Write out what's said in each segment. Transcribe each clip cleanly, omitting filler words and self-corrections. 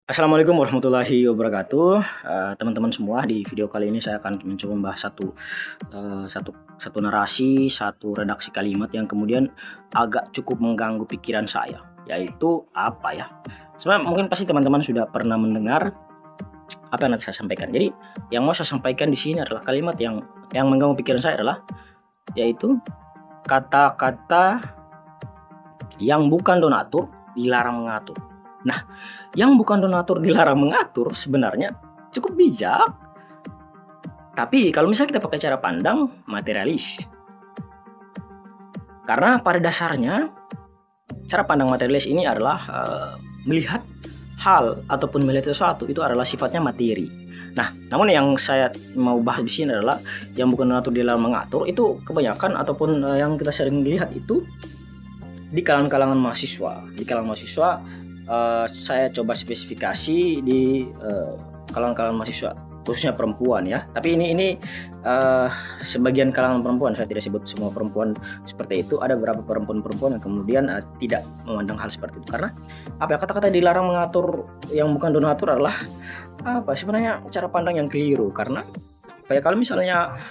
Assalamualaikum warahmatullahi wabarakatuh. Teman-teman semua, di video kali ini saya akan mencoba membahas satu narasi, satu redaksi kalimat yang kemudian agak cukup mengganggu pikiran saya, yaitu apa ya? Sebenarnya mungkin pasti teman-teman sudah pernah mendengar apa yang nanti saya sampaikan. Jadi yang mau saya sampaikan di sini adalah kalimat yang mengganggu pikiran saya adalah yaitu kata-kata yang bukan donatur dilarang mengatur. Nah, yang bukan donatur dilarang mengatur sebenarnya cukup bijak. Tapi kalau misalnya kita pakai cara pandang materialis. Karena pada dasarnya cara pandang materialis ini adalah melihat hal ataupun melihat sesuatu itu adalah sifatnya materi. Nah, namun yang saya mau bahas di sini adalah yang bukan donatur dilarang mengatur itu kebanyakan ataupun yang kita sering lihat itu di kalangan mahasiswa. Di kalangan mahasiswa saya coba spesifikasi di kalangan mahasiswa khususnya perempuan ya. Tapi ini sebagian kalangan perempuan, saya tidak sebut semua perempuan seperti itu. Ada beberapa perempuan yang kemudian tidak memandang hal seperti itu. Karena apa ya, kata-kata dilarang mengatur yang bukan donatur adalah apa sebenarnya cara pandang yang keliru. Karena apa ya, kalau misalnya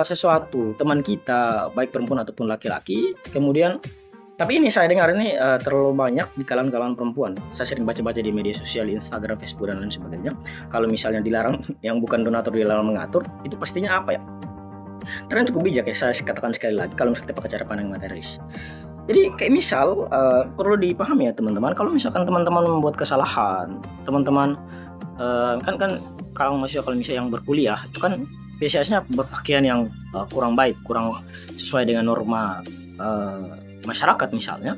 sesuatu teman kita baik perempuan ataupun laki-laki kemudian, tapi ini saya dengar ini terlalu banyak di kalangan perempuan. Saya sering baca-baca di media sosial, Instagram, Facebook dan lain sebagainya. Kalau misalnya dilarang yang bukan donatur dilarang mengatur, itu pastinya apa ya? Karena cukup bijak ya, saya katakan sekali lagi kalau misalnya kita pakai cara pandang materialis. Jadi kayak misal perlu dipahami ya teman-teman, kalau misalkan teman-teman membuat kesalahan, teman-teman kan kalau misalnya yang berkuliah itu kan biasanya berpakaian yang kurang baik, kurang sesuai dengan norma masyarakat misalnya,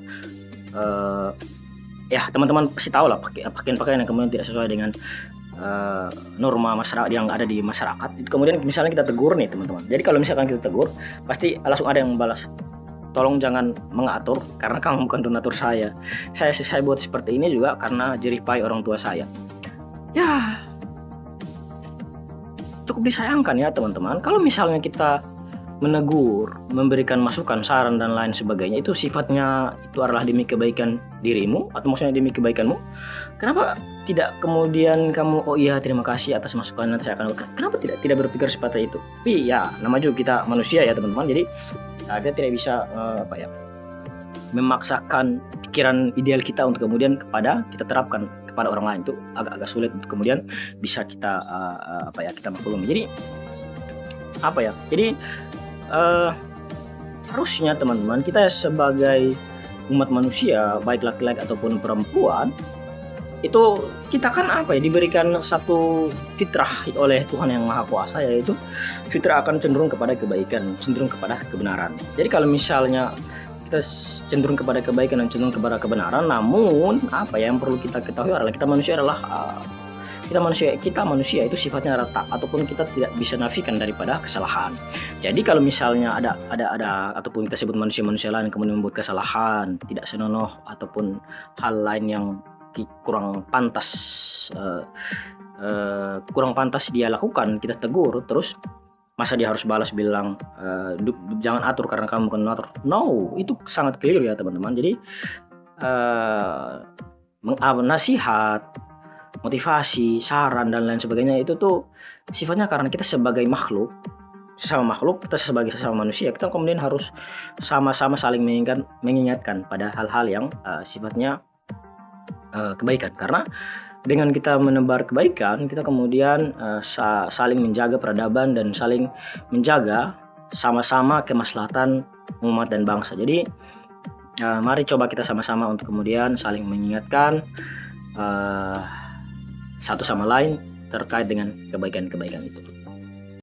ya teman-teman pasti tahu lah pakaian-pakaian yang kemudian tidak sesuai dengan norma masyarakat yang ada di masyarakat. Itu kemudian misalnya kita tegur nih teman-teman. Jadi kalau misalkan kita tegur, pasti langsung ada yang membalas, tolong jangan mengatur karena kamu bukan donatur saya. Saya buat seperti ini juga karena jerih-payah orang tua saya. Ya cukup disayangkan ya teman-teman, kalau misalnya kita menegur, memberikan masukan, saran dan lain sebagainya, itu sifatnya itu adalah demi kebaikan dirimu atau maksudnya demi kebaikanmu. Kenapa tidak kemudian kamu oh iya terima kasih atas masukan, nanti saya akan, kenapa tidak berpikir seperti itu? Tapi ya nama juga kita manusia ya teman-teman, jadi kita tidak bisa memaksakan pikiran ideal kita untuk kemudian kita terapkan kepada orang lain. Itu agak sulit untuk kemudian bisa kita kita maklumi. Jadi harusnya teman-teman kita sebagai umat manusia baik laki-laki ataupun perempuan itu kita kan diberikan satu fitrah oleh Tuhan yang Maha Kuasa, yaitu fitrah akan cenderung kepada kebaikan, cenderung kepada kebenaran. Jadi kalau misalnya kita cenderung kepada kebaikan dan cenderung kepada kebenaran, namun yang perlu kita ketahui adalah kita manusia itu sifatnya rata ataupun kita tidak bisa nafikan daripada kesalahan. Jadi kalau misalnya ada ataupun kita sebut manusia lain kemudian membuat kesalahan, tidak senonoh ataupun hal lain yang kurang pantas dia lakukan, kita tegur, terus masa dia harus balas bilang jangan atur karena kamu bukan donatur? No, itu sangat keliru ya teman-teman. Jadi nasihat, motivasi, saran dan lain sebagainya itu tuh sifatnya karena kita sebagai sesama makhluk, kita sebagai sesama manusia, kita kemudian harus sama-sama saling mengingatkan pada hal-hal yang sifatnya kebaikan. Karena dengan kita menebar kebaikan, kita kemudian saling menjaga peradaban dan saling menjaga sama-sama kemaslahatan umat dan bangsa. Jadi mari coba kita sama-sama untuk kemudian saling mengingatkan satu sama lain terkait dengan kebaikan-kebaikan itu.